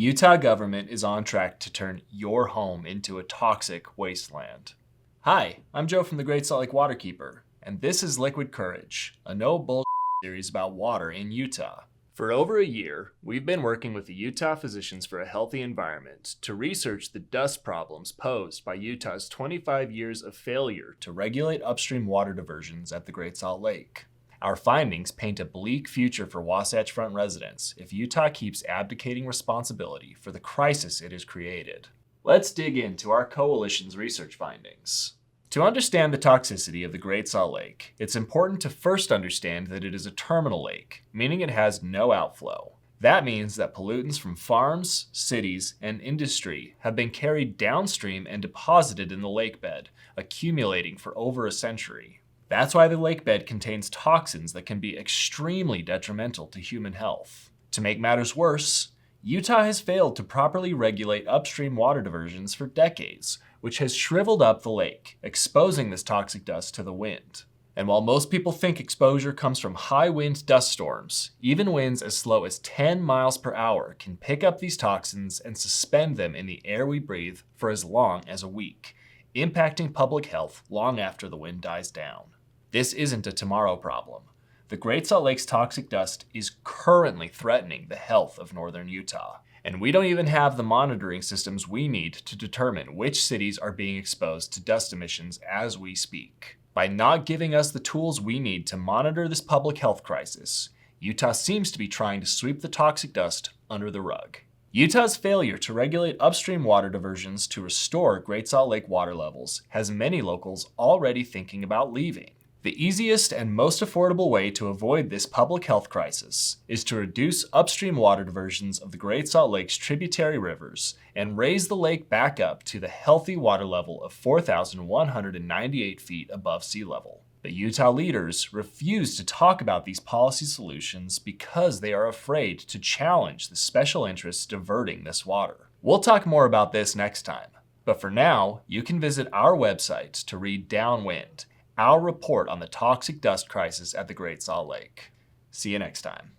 Utah government is on track to turn your home into a toxic wasteland. Hi, I'm Joe from the Great Salt Lake Waterkeeper, and this is Liquid Courage, a no bullshit series about water in Utah. For over a year, we've been working with the Utah Physicians for a Healthy Environment to research the dust problems posed by Utah's 25 years of failure to regulate upstream water diversions at the Great Salt Lake. Our findings paint a bleak future for Wasatch Front residents if Utah keeps abdicating responsibility for the crisis it has created. Let's dig into our coalition's research findings. To understand the toxicity of the Great Salt Lake, it's important to first understand that it is a terminal lake, meaning it has no outflow. That means that pollutants from farms, cities, and industry have been carried downstream and deposited in the lakebed, accumulating for over a century. That's why the lakebed contains toxins that can be extremely detrimental to human health. To make matters worse, Utah has failed to properly regulate upstream water diversions for decades, which has shriveled up the lake, exposing this toxic dust to the wind. And while most people think exposure comes from high wind dust storms, even winds as slow as 10 miles per hour can pick up these toxins and suspend them in the air we breathe for as long as a week, impacting public health long after the wind dies down. This isn't a tomorrow problem. The Great Salt Lake's toxic dust is currently threatening the health of northern Utah, and we don't even have the monitoring systems we need to determine which cities are being exposed to dust emissions as we speak. By not giving us the tools we need to monitor this public health crisis, Utah seems to be trying to sweep the toxic dust under the rug. Utah's failure to regulate upstream water diversions to restore Great Salt Lake water levels has many locals already thinking about leaving. The easiest and most affordable way to avoid this public health crisis is to reduce upstream water diversions of the Great Salt Lake's tributary rivers and raise the lake back up to the healthy water level of 4,198 feet above sea level. But Utah leaders refuse to talk about these policy solutions because they are afraid to challenge the special interests diverting this water. We'll talk more about this next time, but for now, you can visit our website to read Downwind, our report on the toxic dust crisis at the Great Salt Lake. See you next time.